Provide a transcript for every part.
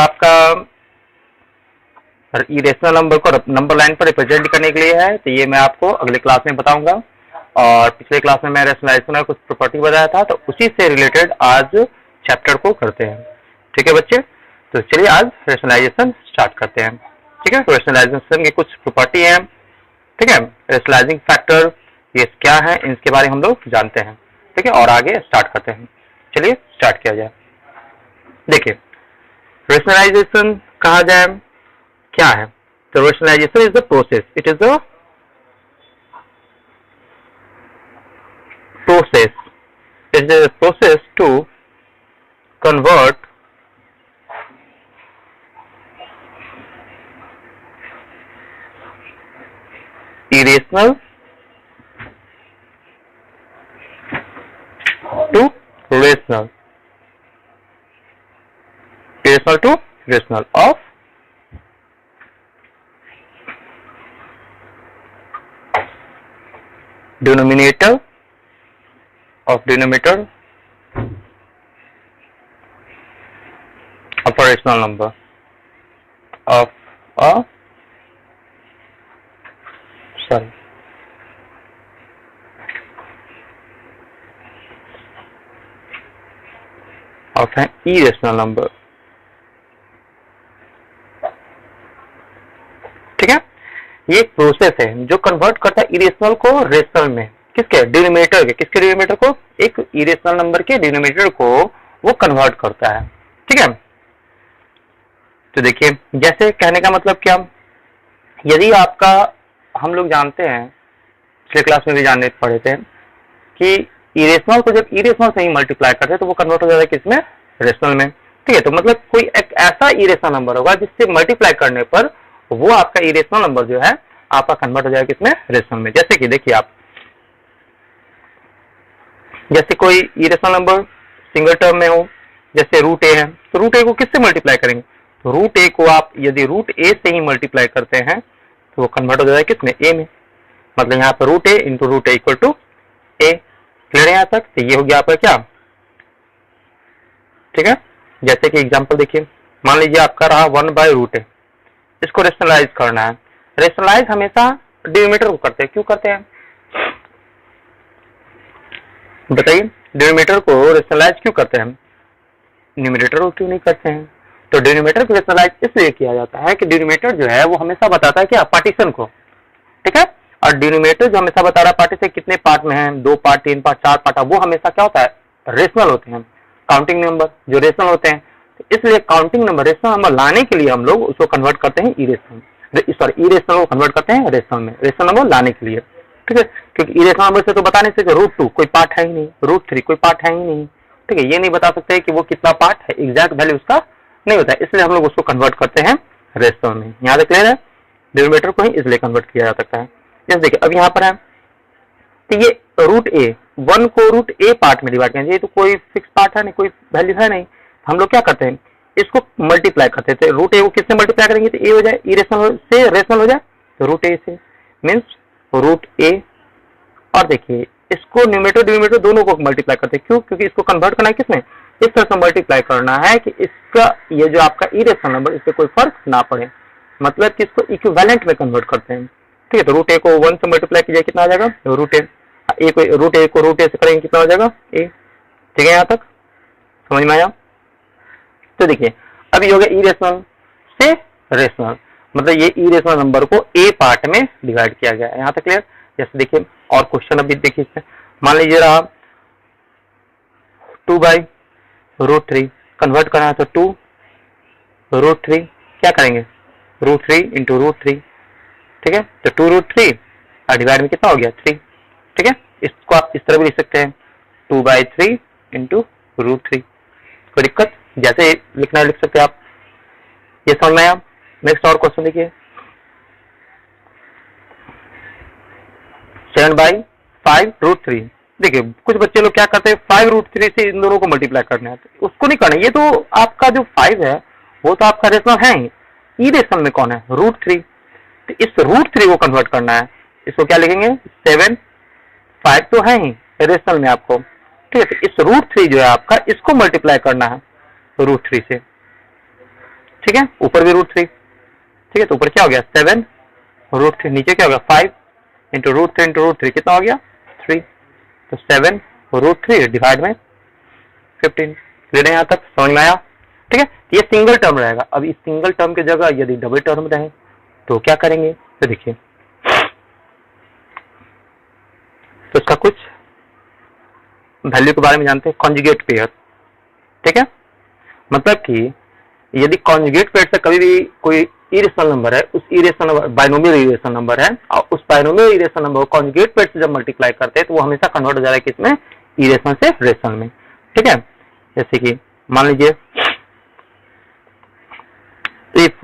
आपका irrational number को number line पर रिप्रेजेंट करने के लिए है, तो ये मैं आपको अगले क्लास में बताऊंगा। और पिछले क्लास में मैं रेशनलाइजेशन का कुछ प्रॉपर्टी बताया था, तो उसी से रिलेटेड आज चैप्टर को करते हैं। ठीक है बच्चे, तो चलिए आज रेशनलाइजेशन स्टार्ट करते हैं। ठीक है, तो रेशनलाइजेशन की कुछ प्रॉपर्टी है। ठीक है, रेशनलाइजिंग फैक्टर ये क्या है, इसके बारे में हम लोग जानते हैं। ठीक है, और आगे स्टार्ट करते हैं। चलिए स्टार्ट किया जाए। देखिए, रेशनलाइजेशन कहा जाए क्या है, तो rationalization is the process, it is the process to convert irrational to rational, of denominator of a rational number of a of an irrational number। ठीक है, ये एक प्रोसेस है जो कन्वर्ट करता है इरेशनल को रेशनल में। किसके? डिनोमिनेटर के। किसके डिनोमिनेटर को? एक इरेशनल नंबर के डिनोमिनेटर को वो कन्वर्ट करता है। ठीक है, तो देखिए, जैसे कहने का मतलब क्या, यदि आपका, हम लोग जानते हैं, पिछले क्लास में भी जानने पढ़े थे कि इरेशनल को जब इरेशनल से ही मल्टीप्लाई करते हैं तो वो कन्वर्ट हो जाता है किसमें? रेशनल में। ठीक है, तो मतलब कोई एक ऐसा इरेशनल नंबर होगा जिससे मल्टीप्लाई करने पर वो आपका इरेशनल नंबर जो है आपका कन्वर्ट हो जाएगा किसमें? रेशनल में। जैसे कि देखिए आप, जैसे कोई इरेशनल नंबर सिंगल टर्म में हो, जैसे रूट ए है, तो रूट ए को किससे मल्टीप्लाई करेंगे? तो रूट ए को आप यदि रूट ए से ही मल्टीप्लाई करते हैं तो वो कन्वर्ट हो जाएगा किसमें? ए में। मतलब यहाँ पर root a into root a equal to a. Clear है यहाँ तक? तो ये हो गया आपका क्या? ठीक है, जैसे कि एग्जांपल देखिए, मान लीजिए आपका रहा 1/रूट ए, इसको रेशनलाइज करना है। रेशनलाइज हमेशा डिनोमिनेटर को करते हैं। क्यों करते हैं बताइए? डिनोमिनेटर को रेशनलाइज क्यों करते हैं? न्यूमरेटर को क्यों नहीं करते हैं? तो डिनोमिनेटर को रेशनलाइज इसलिए किया जाता है कि डिनोमिनेटर जो है वो हमेशा बताता है क्या? पार्टीशन को। ठीक है, और डिनोमिनेटर जो हमेशा बता रहा है पार्टीशन कितने पार्ट में है, 2 पार्ट, 3 पार्ट, 4 पार्ट, वो हमेशा क्या होता है? रेशनल होते हैं। काउंटिंग नंबर जो रेशनल होते हैं, तो इसलिए काउंटिंग नंबर, रेशनल नंबर लाने के लिए हम लोग उसको कन्वर्ट करते हैं इरेशनल, इरेशनल को कन्वर्ट करते हैं रेशनल में, रेशनल नंबर लाने के लिए। ठीक है, क्योंकि इरेशनल नंबर से तो बता नहीं सकते रूट 2 कोई पार्ट है ही नहीं, रूट 3 कोई पार्ट है ही नहीं। ठीक है, ये नहीं बता सकते कि वो कितना पार्ट है, एग्जैक्ट वैल्यू उसका नहीं होता है, इसलिए हम लोग उसको कन्वर्ट करते हैं रेशनल में। यहाँ तक क्लियर है? डिनोमिनेटर को ही इसलिए कन्वर्ट किया जा सकता है। जैसे देखिए, अब यहाँ पर है, तो ये रूट ए 1 को रूट ए पार्ट में डिवाइड करेंगे, ये तो कोई फिक्स पार्ट है नहीं, कोई वैल्यू है नहीं। हम लोग क्या करते हैं? इसको मल्टीप्लाई करते थे। रूट ए को किससे मल्टीप्लाई करेंगे तो ए हो जाए, इरेशनल से रेशनल हो जाए, तो रूट ए से मीन्स रूट ए। और देखिए, इसको न्यूमरेटर डिनोमिनेटर दोनों को मल्टीप्लाई करते हैं। क्यों? क्योंकि इसको कन्वर्ट करना है किसमें? इस तरह से मल्टीप्लाई करना है कि इसका ये जो आपका इरेशनल नंबर, इससे कोई फर्क ना पड़े, मतलब कि इसको इक्विवेलेंट में कन्वर्ट करते हैं। ठीक है, तो रूट ए को 1 से मल्टीप्लाई कीजिए, कितना आ जाएगा? रूट ए को रूट ए से करेंगे, कितना हो जाएगा? ए। ठीक है, यहाँ तक समझ में आया? तो देखिए, अब ये हो गया इरेशनल से रेशनल, मतलब ये इरेशनल नंबर को ए पार्ट में डिवाइड किया गया है। यहाँ तक क्लियर? जैसे देखिए, और क्वेश्चन अभी देखिए, इसमें मान लीजिए रहा 2/√3, कन्वर्ट करना है तो 2√3 क्या करेंगे? √3 इंटू √3। ठीक है, तो 2√3 और डिवाइड में कितना हो गया? 3। ठीक है, इसको आप इस तरह भी लिख सकते हैं, 2/3 इंटू √3। कोई दिक्कत? जैसे लिखना है लिख सकते हैं आप। ये समझ में आया? नेक्स्ट और क्वेश्चन देखिए, 7/5√3। देखिए, कुछ बच्चे लोग क्या करते हैं, 5√3 से इन दोनों को मल्टीप्लाई करना है, तो उसको नहीं करना। ये तो आपका जो 5 है वो तो आपका रेशनल है ही, इरेशनल में कौन है? √3। तो इस √3 को कन्वर्ट करना है, इसको क्या लिखेंगे? 7, 5 तो है ही रेशनल में आपको। ठीक है, तो इस √3 जो है आपका, इसको मल्टीप्लाई करना है √3 से। ठीक है, ऊपर भी √3, ठीक है, तो ऊपर क्या हो गया 7 √3, नीचे क्या हो गया 5 इंटू √3 इंटू √3 कितना हो गया 3, तो 7 √3 डिवाइड में 15। क्लियर है यहाँ तक, समझ में आया? ठीक है, ये सिंगल टर्म रहेगा। अब इस सिंगल टर्म की जगह यदि डबल टर्म रहे तो क्या करेंगे, तो देखिए, तो इसका कुछ वैल्यू के बारे में जानते हैं, कॉन्जुगेट पेयर। ठीक है, मतलब कि यदि कॉन्जुगेट पेयर से कभी भी कोई इरेशनल नंबर है, उस irrational number binomial irrational number है, और उस बाइनोमियल इरेशनल नंबर को कॉन्जुगेट पेयर से जब मल्टीप्लाई करते हैं तो वो हमेशा कन्वर्ट हो जा रहा है किसमें, इरेशनल से रेशनल में। ठीक है, जैसे कि मान लीजिए इफ,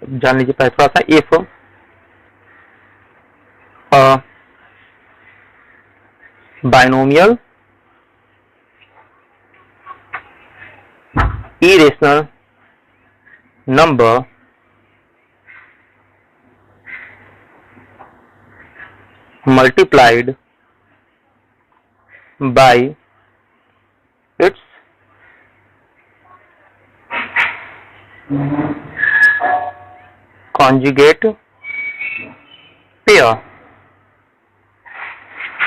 जान लीजिए पहले थोड़ा सा, if binomial irrational number multiplied by its conjugate pair।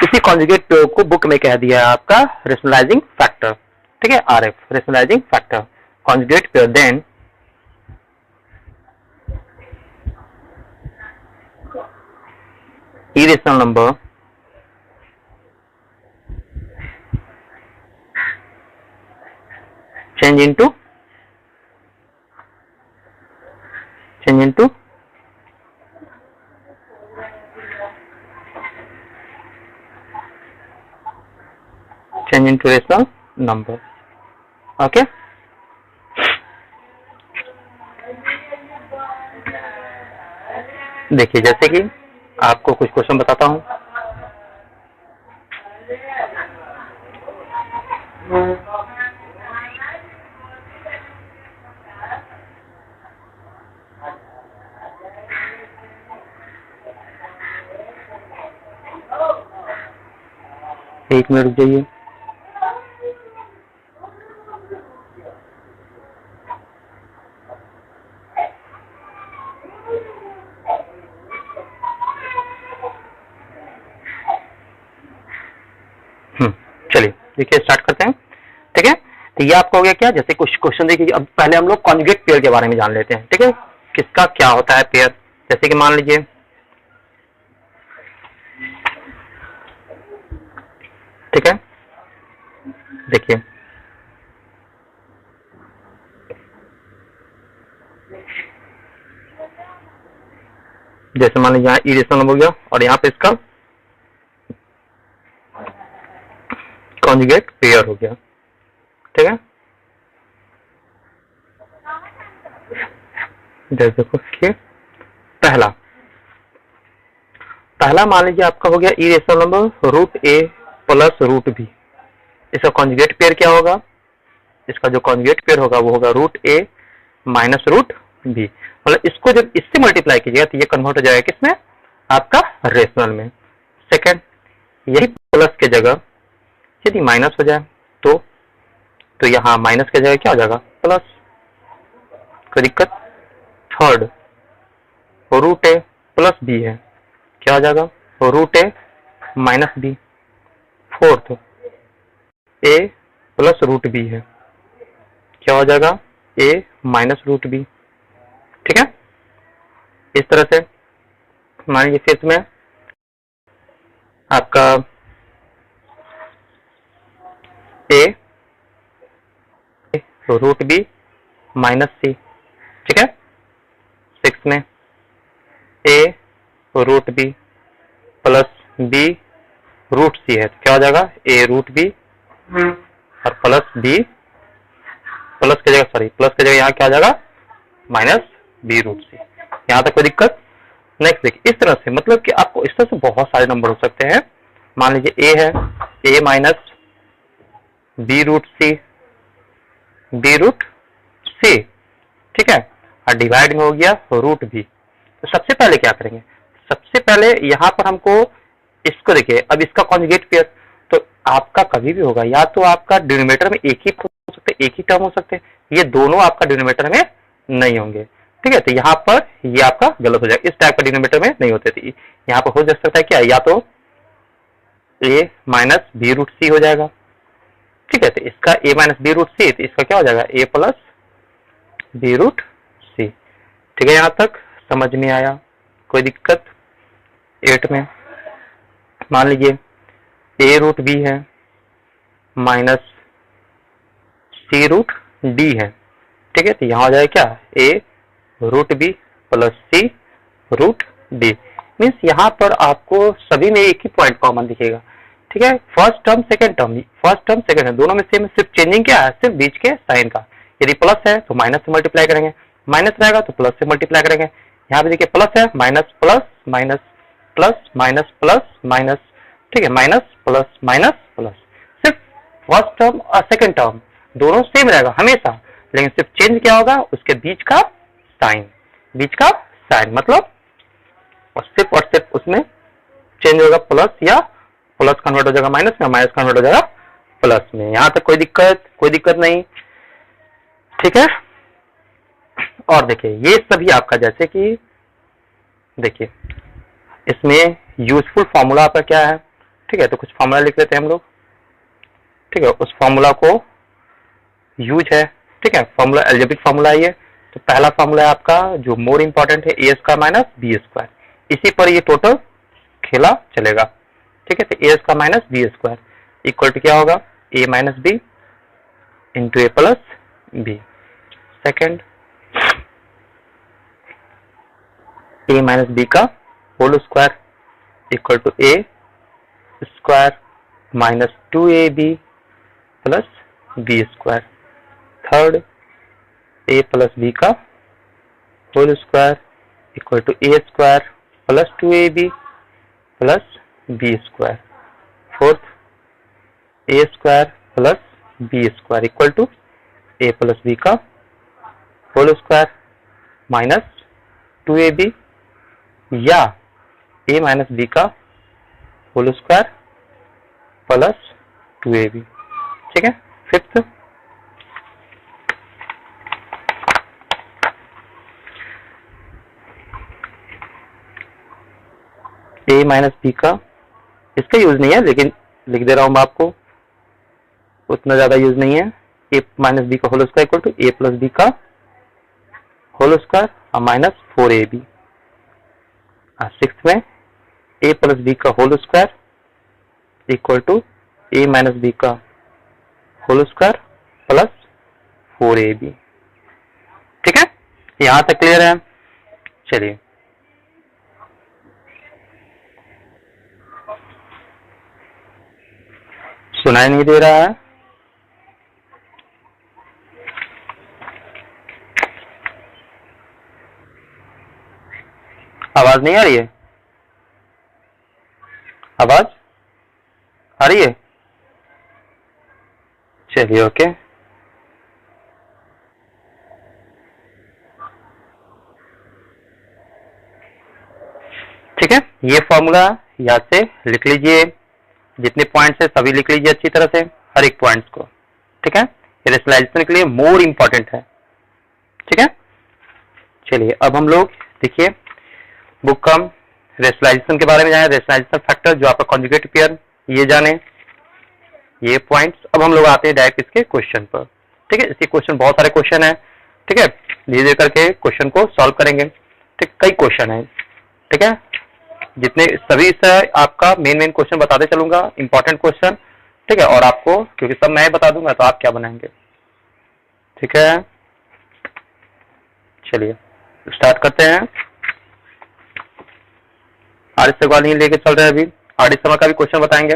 इसी कॉन्जुगेट पेयर को बुक में कह दिया है आपका रेशनलाइजिंग फैक्टर। ठीक है, RF, rationalising factor, conjugate pair, then irrational number change into rational number। Okay, देखिए जैसे कि आपको कुछ क्वेश्चन बताता हूं। एक मिनट रुक जाइए। चलिए देखिए, स्टार्ट करते हैं। ठीक है, तो ये आपका हो गया क्या, जैसे कुछ क्वेश्चन देखिए। अब पहले हम लोग कॉन्जुगेट पेयर के बारे में जान लेते हैं। ठीक है, किसका क्या होता है पेयर। जैसे कि मान लीजिए ठीक है, देखिए जैसे मान लीजिए यहाँ इरेशनल नंबर हो गया और यहाँ पे इसका कॉन्जुगेट पेयर हो गया। ठीक है, जैसे देखो कि पहला मान लीजिए आपका हो गया irrational number √a plus √b। इसका कॉन्जुगेट पेयर क्या होगा, इसका जो कॉन्जुगेट पेयर होगा वो होगा √a माइनस √b। मतलब इसको जब इससे मल्टीप्लाई कीजिएगा तो ये कन्वर्ट हो जाएगा किसमें, आपका रेशनल में। सेकंड, यही प्लस के जगह यदि माइनस हो जाए तो यहाँ माइनस के जगह क्या हो जाएगा, प्लस, कोई दिक्कत। थर्ड, √a प्लस b है, क्या हो जाएगा, √a minus b। Fourth, a plus √b है, क्या हो जाएगा, a माइनस √b। ठीक है, इस तरह से मान लीजिए फिफ्थ में आपका a √b माइनस c। ठीक है, सिक्स में a √b plus b √c है, तो क्या हो जाएगा, a √b और प्लस b, प्लस की जगह यहाँ क्या आ जाएगा, माइनस b √c। यहाँ तक कोई दिक्कत। नेक्स्ट देखिए, इस तरह से मतलब कि आपको इस तरह से बहुत सारे नंबर हो सकते हैं। मान लीजिए a है, a माइनस b √c, ठीक है, और डिवाइड में हो गया √b। तो सबसे पहले क्या करेंगे, सबसे पहले यहाँ पर हमको इसको देखिए, अब इसका कॉन्जुगेट पेयर तो आपका कभी भी होगा, या तो आपका डिनोमिनेटर में एक ही हो सकते, एक ही टर्म हो सकते हैं, ये दोनों आपका डिनोमिनेटर में नहीं होंगे। ठीक है, तो यहाँ पर ये आपका गलत हो जाएगा, इस टाइप का डिनोमिनेटर में नहीं होते थे। यहाँ पर हो जा सकता है क्या, या तो a माइनस बी रूट सी हो जाएगा। ठीक है, तो इसका a माइनस बी रूट सी, तो इसका क्या हो जाएगा a प्लस बी रूट सी। ठीक है, यहाँ तक समझ में आया, कोई दिक्कत? 8 में मान लीजिए a रूट बी है माइनस सी रूट डी है। ठीक है, तो यहाँ हो जाएगा क्या a root b plus c root d. Means यहाँ पर आपको सभी में एक ही पॉइंट कॉमन दिखेगा। ठीक है, first term second term, first term second term दोनों में सेम, सिर्फ चेंजिंग क्या है, सिर्फ बीच के साइन का। यदि प्लस है तो माइनस से मल्टीप्लाई करेंगे, माइनस रहेगा तो प्लस से मल्टीप्लाई करेंगे। यहाँ पे देखिए प्लस है, minus plus minus plus minus plus minus. ठीक है, माइनस प्लस माइनस प्लस। सिर्फ फर्स्ट टर्म और सेकंड टर्म दोनों सेम रहेगा हमेशा, लेकिन सिर्फ चेंज क्या होगा, उसके बीच का साइन, बीच का साइन मतलब और सिर्फ उसमें चेंज होगा, प्लस या प्लस कन्वर्ट हो जाएगा माइनस में, माइनस कन्वर्ट हो जाएगा प्लस में। यहां तक कोई दिक्कत नहीं। ठीक है, और देखिए ये सभी आपका जैसे कि देखिए इसमें यूजफुल फॉर्मूला आपका क्या है। ठीक है, तो कुछ फॉर्मूला लिख लेते हैं हम लोग। ठीक है, उस फॉर्मूला को यूज है। ठीक है, फॉर्मूला एल्जेब्रिक फॉर्मूला है ये। तो पहला फॉर्मूला है आपका जो मोर इंपॉर्टेंट है, A square minus B square, इसी पर ये टोटल खेला चलेगा। ठीक है, तो A square minus B square equal to क्या होगा, A minus B into A plus B. Second, A minus B का whole square equal to A square minus 2ab plus B square. Third, a plus B का whole square equal to A square plus 2ab plus B square. Fourth, A square plus B square equal to a plus B का whole square minus 2ab या a minus B का whole square plus 2ab। ठीक है, fifth, a minus B का, इसका use नहीं है लेकिन लिख दे रहा हूं मैं आपको, उतना ज्यादा यूज नहीं है। a माइनस बी का whole square equal to a plus B का होल स्क्वायर और माइनस 4ab। सिक्स में a प्लस बी का whole square equal to a minus B का होल स्क्वायर प्लस 4ab। ठीक है, यहां तक क्लियर है? चलिए सुनाई नहीं दे रहा है? आवाज नहीं आ रही है? आवाज आ रही है? चलिए ओके। ठीक है, ये फॉर्मूला याद से लिख लीजिए, जितने पॉइंट्स है सभी लिख लीजिए अच्छी तरह से, हर एक पॉइंट्स को। ठीक है, रेशनलाइजेशन के लिए मोर इंपॉर्टेंट है। ठीक है, चलिए अब हम लोग देखिए बुक का रेशनलाइजेशन के बारे में जाने, रेशनलाइजेशन फैक्टर जो आपका कॉन्जुगेट पेयर, ये जाने ये पॉइंट्स। अब हम लोग आते हैं डायरेक्ट इसके क्वेश्चन पर। ठीक है, इसके क्वेश्चन बहुत सारे क्वेश्चन है। ठीक है, धीरे धीरे करके क्वेश्चन को सॉल्व करेंगे। ठीक, कई क्वेश्चन है। ठीक है, जितने सभी से आपका मेन क्वेश्चन बताते चलूंगा, इंपॉर्टेंट क्वेश्चन। ठीक है, और आपको क्योंकि सब मैं बता दूंगा तो आप क्या बनाएंगे। ठीक है, चलिए स्टार्ट करते हैं। आर एस अग्रवाल ही लेके चल रहे हैं अभी, आर एस शर्मा का भी क्वेश्चन बताएंगे।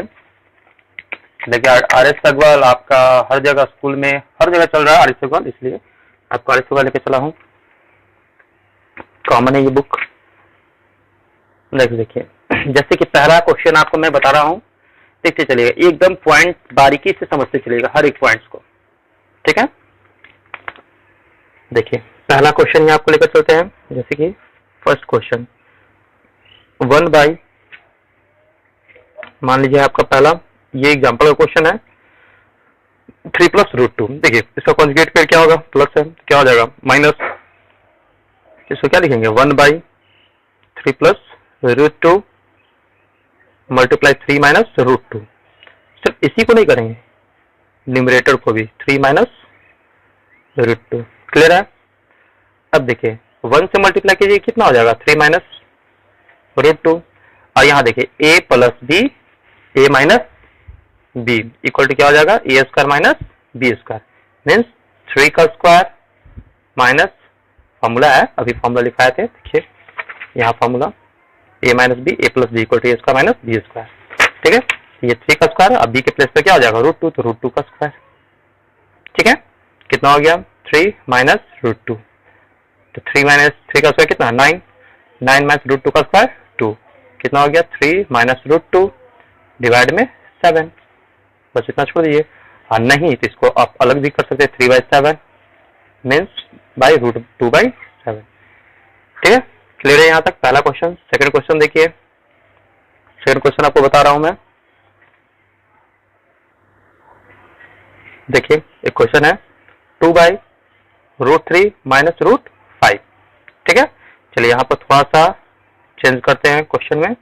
देखिए आर एस अग्रवाल आपका हर जगह स्कूल में हर जगह चल रहा है, आर एस अग्रवाल, इसलिए आपको आर एस अग्रवाल लेके चला हूँ, कॉमन है ये बुक। देखिए जैसे कि पहला क्वेश्चन आपको मैं बता रहा हूं, देखते चलिएगा, एकदम पॉइंट बारीकी से समझते चलिएगा हर एक पॉइंट्स को। ठीक है, देखिए पहला क्वेश्चन ये आपको लेकर चलते हैं। जैसे कि फर्स्ट क्वेश्चन 1 बाई, मान लीजिए आपका पहला ये एग्जांपल का क्वेश्चन है, 3 प्लस रूट 2। देखिए इसका कॉन्जुगेट पेयर क्या होगा, प्लस है, क्या हो जाएगा माइनस इसको क्या लिखेंगे 1/3 प्लस √2 मल्टीप्लाई 3 माइनस √2। सिर्फ इसी को नहीं करेंगे, न्यूमरेटर को भी 3 माइनस √2। क्लियर है? अब देखिए 1 से मल्टीप्लाई कीजिए, कितना हो जाएगा 3 माइनस √2। और यहाँ देखिए a plus b a minus b equal to क्या हो जाएगा a square minus B square, means 3 का स्क्वायर माइनस फॉर्मूला है, अभी फॉर्मूला लिखाए थे, देखिए यहाँ formula a minus b a plus b equal to a square minus B square. ठीक है, ये 3 का स्क्वायर, अब b के प्लेस पे क्या हो जाएगा √2, तो √2 का स्क्वायर। ठीक है, कितना हो गया 3 माइनस √2, तो 3 माइनस 3 का स्क्वायर कितना 9, 9 माइनस √2 का स्क्वायर 2, कितना हो गया 3 माइनस √2 डिवाइड में 7, बस इतना छोड़ दीजिए। और नहीं तो इसको आप अलग भी कर सकते हैं, 3/7 मीन्स बाई √2/7। ठीक है, क्लियर है यहाँ तक पहला क्वेश्चन। सेकंड क्वेश्चन देखिए, सेकंड क्वेश्चन आपको बता रहा हूं मैं। देखिए एक क्वेश्चन है 2/√3 माइनस √5। ठीक है, चलिए यहाँ पर थोड़ा सा चेंज करते हैं क्वेश्चन में,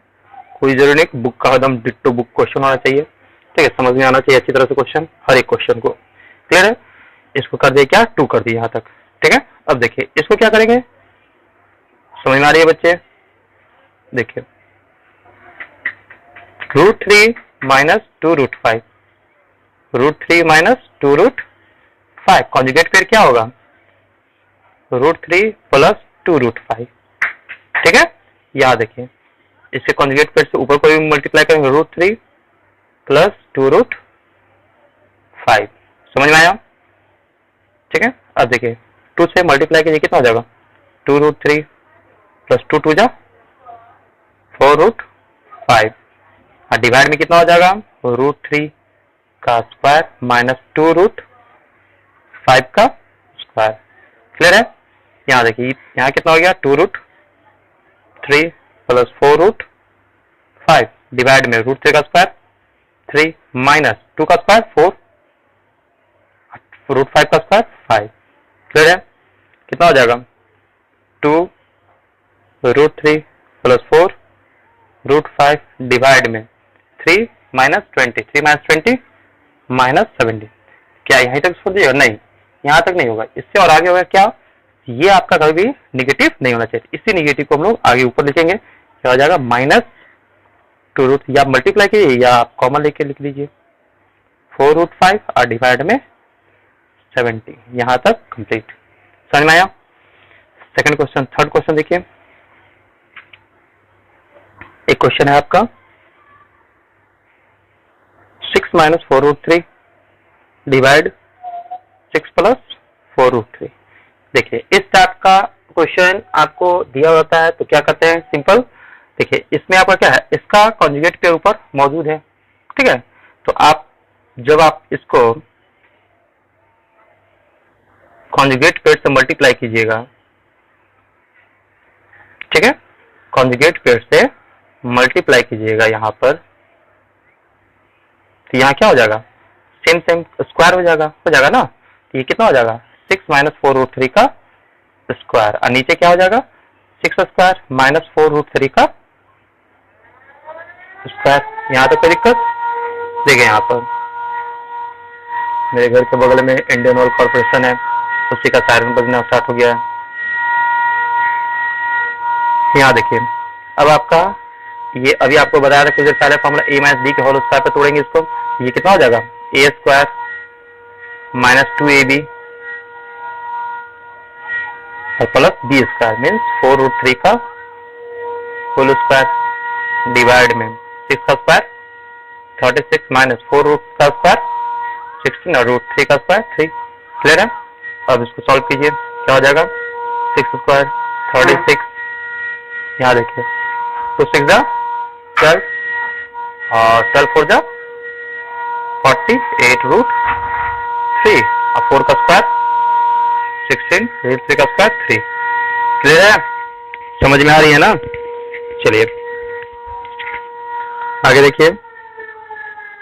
कोई जरूरी नहीं बुक का एकदम डिट्टो बुक क्वेश्चन होना चाहिए। ठीक है, समझ में आना चाहिए अच्छी तरह से क्वेश्चन, हर एक क्वेश्चन को। क्लियर है, इसको कर दिए क्या 2 कर दिए यहाँ तक। ठीक है, अब देखिए इसको क्या करेंगे, समझ में आ रही है बच्चे? देखिए √3 माइनस 2√5, √3 माइनस 2√5 कॉन्जुगेट पेयर क्या होगा √3 प्लस 2√5। ठीक है, याद देखिए इसके कॉन्जुगेट पेयर से ऊपर को भी मल्टीप्लाई करेंगे √3 प्लस 2√5। समझ में आया? ठीक है, अब देखिए 2 से मल्टीप्लाई कीजिए, कितना हो जाएगा 2√3 प्लस 2 2 जा 4√5, और डिवाइड में कितना हो जाएगा √3 का स्क्वायर माइनस 2√5 का स्क्वायर। क्लियर है? यहाँ देखिए यहाँ कितना हो गया 2√3 प्लस 4√5 डिवाइड में √3 का स्क्वायर 3 माइनस 2 का स्क्वायर 4 √5 का स्क्वायर 5। क्लियर है? कितना हो जाएगा 2√3 प्लस 4√5 डिवाइड में 3 माइनस 20, 3 माइनस 20 माइनस 70। क्या यहीं तक छोड़ दिएगा? नहीं, यहाँ तक नहीं होगा, इससे और आगे होगा क्या, ये आपका कभी भी निगेटिव नहीं होना चाहिए। इसी निगेटिव को हम लोग आगे ऊपर लिखेंगे, क्या हो जाएगा माइनस 2 या मल्टीप्लाई कीजिए या आप कॉमन लेके लिख लीजिए 4√5 और डिवाइड में 70। यहाँ तक कंप्लीट। समझ में आया? Second question. थर्ड क्वेश्चन देखिए, एक क्वेश्चन है आपका 6 माइनस 4√3 डिवाइड 6 प्लस 4√3। देखिए इस टाइप का क्वेश्चन आपको दिया होता है तो क्या करते हैं, सिंपल देखिए इसमें आपका क्या है, इसका कॉन्जुगेट पेयर ऊपर मौजूद है। ठीक है, तो आप जब आप इसको कॉन्जुगेट पेयर से मल्टीप्लाई कीजिएगा, ठीक है, कॉन्जुगेट पेयर से मल्टीप्लाई कीजिएगा यहाँ पर, तो यहाँ क्या हो जाएगा सेम स्क्वायर हो जाएगा ना। तो ये कितना हो जाएगा 6 माइनस 4√3 का स्क्वायर, और नीचे क्या हो जाएगा 6 स्क्वायर माइनस 4√3 का स्क्वायर। यहाँ तक कोई दिक्कत? देखिए यहाँ पर मेरे घर के बगल में इंडियन ऑयल कॉर्पोरेशन है, उसी का सायरन बजना स्टार्ट हो गया है। यहाँ देखिए अब आपका ये अभी आपको बताया था कुछ देर पहले फॉर्मूला a माइनस बी के होल स्क्वायर पे तोड़ेंगे इसको, ये कितना हो जाएगा a स्क्वायर माइनस 2ab और प्लस बी स्क्वायर मीन्स 4√3 का होल स्क्वायर डिवाइड में 6 का स्क्वायर 36 माइनस 4 का स्क्वायर 16 और √3 का स्क्वायर 3। क्लियर है? अब इसको सॉल्व कीजिए, क्या हो जाएगा 6 स्क्वायर 36, यहाँ देखिए तो 6 जा 12 और 12 4 जा 48 √3 और 4 का स्क्वायर 16 √3 का स्क्वायर 3। क्लियर है? समझ में आ रही है ना? चलिए आगे देखिए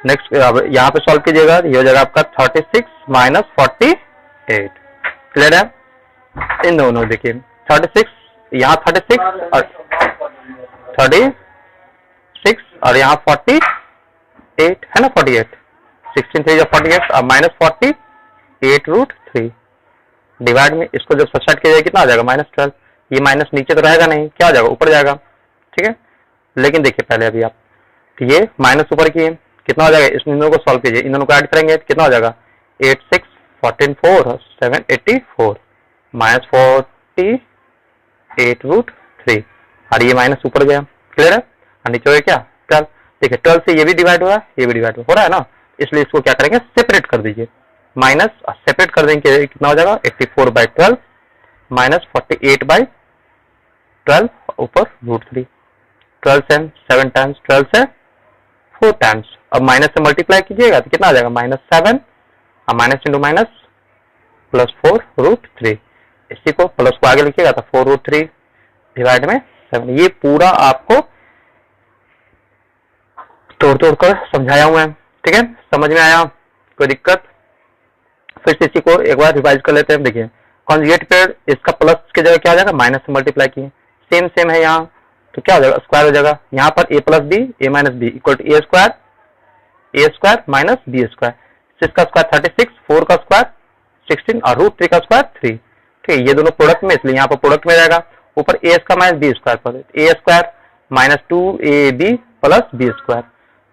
नेक्स्ट, यहाँ पे सॉल्व कीजिएगा, ये हो जाएगा आपका 36 माइनस 48। क्लियर है? इन दोनों देखिए 36 यहाँ 36 और 36 और यहाँ 48 है ना, 48, 16 3 48 और -48√3 डिवाइड में इसको जब सब्सट्रैक्ट किया जाएगा कितना आ जाएगा -12। ये माइनस नीचे तो रहेगा नहीं, क्या आ जाएगा, ऊपर जाएगा। ठीक है, लेकिन देखिए पहले अभी आप, तो ये माइनस ऊपर की है, कितना हो जाएगा, इन दोनों को सॉल्व कीजिए, इन दोनों को ऐड करेंगे तो कितना हो जाएगा 8 6 14 4 784 -48√3 और ये माइनस ऊपर गया। क्लियर है, और नीचे हो गया क्या 12। देखिए 12 से ये भी डिवाइड हो रहा है, ये भी डिवाइड हो रहा है ना, इसलिए इसको क्या करेंगे सेपरेट कर दीजिए, माइनस सेपरेट कर देंगे कितना हो जाएगा 84/12 -48/12 ऊपर √3। 12 से 7 टाइम्स, 12 से 4 टाइम्स, अब माइनस से मल्टीप्लाई कीजिएगा तो कितना आ जाएगा -7 और माइनस इंटू माइनस +4√3। इसी को प्लस को आगे लिखिएगा तो 4√3 डिवाइड में 7। ये पूरा आपको तोड़ तोड़ कर समझाया हुआ है। ठीक है, समझ में आया, कोई दिक्कत? फिर से इसी को एक बार रिवाइज कर लेते हैं। देखिए कॉन्जुगेट पेयर, इसका प्लस की जगह क्या हो जाएगा, माइनस से मल्टीप्लाई किए, सेम है यहाँ, तो क्या हो जाएगा स्क्वायर हो जाएगा। यहाँ पर a + b a - b equal to a² - b²। 6 का स्क्वायर 36, 4 का स्क्वायर 16 और √3 का स्क्वायर 3। ठीक है, ये दोनों प्रोडक्ट में, इसलिए यहाँ पर प्रोडक्ट में रहेगा। ऊपर a² - b² पर a² - 2ab + b²।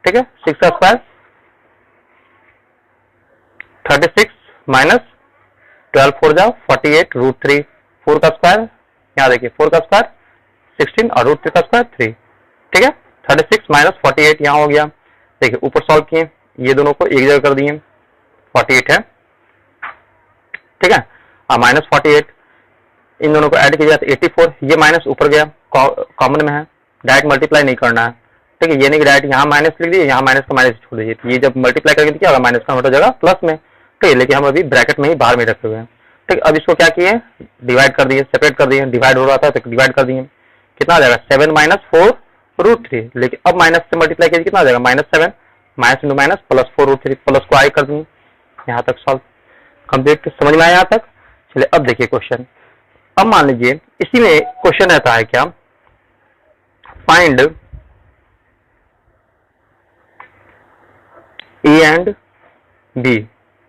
ठीक है, 6 का स्क्वायर 36 -12 4 जाओ 48√3, 4 का स्क्वायर, यहाँ देखिए 4 का स्क्वायर 16 और √3 का स्क्वायर 3। ठीक है, 36 - 48 यहाँ हो गया। देखिए ऊपर सॉल्व किए, ये दोनों को एक जगह कर दिए, 48 है। ठीक है, और -48 इन दोनों को ऐड किया तो 84, ये माइनस ऊपर गया, कॉमन में है, डायरेक्ट मल्टीप्लाई नहीं करना है। ठीक है, ये नहीं कि डायरेक्ट यहाँ माइनस लिख दिए, यहाँ माइनस का माइनस छोड़ दीजिए, ये जब मल्टीप्लाई करेंगे तो क्या होगा, माइनस का हो जाएगा प्लस में। ठीक है, लेकिन हम अभी ब्रैकेट में ही बाहर में रखे हुए हैं। ठीक है, अब इसको क्या किए, डिवाइड कर दिए, सेपरेट कर दिए, डिवाइड हो रहा था तो डिवाइड कर दिए, कितना आ जाएगा 7 - 4√3। लेकिन अब माइनस से मल्टीप्लाई कीजिए, कितना आ जाएगा -7 माइनस इंटू माइनस +4√3, प्लस को आगे कर दिए। यहाँ तक सॉल्व कंप्लीट, समझ में आया यहाँ तक? चलिए अब देखिए क्वेश्चन। अब मान लीजिए इसी में क्वेश्चन रहता है क्या, फाइंड A and B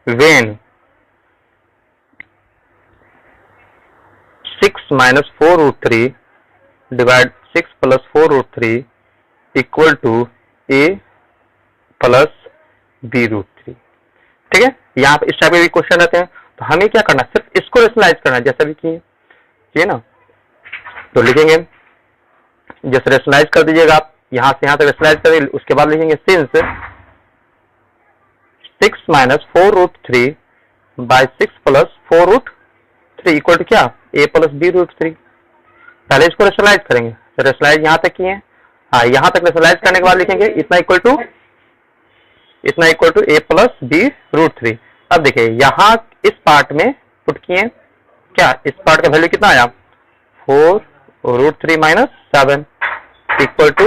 when 6 - 4√3 divide 6 + 4√3 equal to A + B√3। ठीक है, यहाँ पे इस टाइप के भी क्वेश्चन रहते हैं, तो हमें क्या करना है, सिर्फ इसको रेशनलाइज करना है, जैसा भी किए ना, तो लिखेंगे जैसे रेशनलाइज कर दीजिएगा आप, यहाँ से यहाँ तक रेशनलाइज करेंगे, उसके बाद लिखेंगे सिंस 6 - 4√3 by 6 + 4√3 इक्वल टू क्या A + B√3। पहले इसको रेशनलाइज करेंगे, तो रेशनलाइज यहाँ तक किए, हाँ यहाँ तक रेशनलाइज करने के बाद लिखेंगे इतना इक्वल टू A + B√3। अब देखिए यहाँ इस पार्ट में पुट किए, क्या इस पार्ट का वैल्यू कितना आया 4√3 - 7 इक्वल टू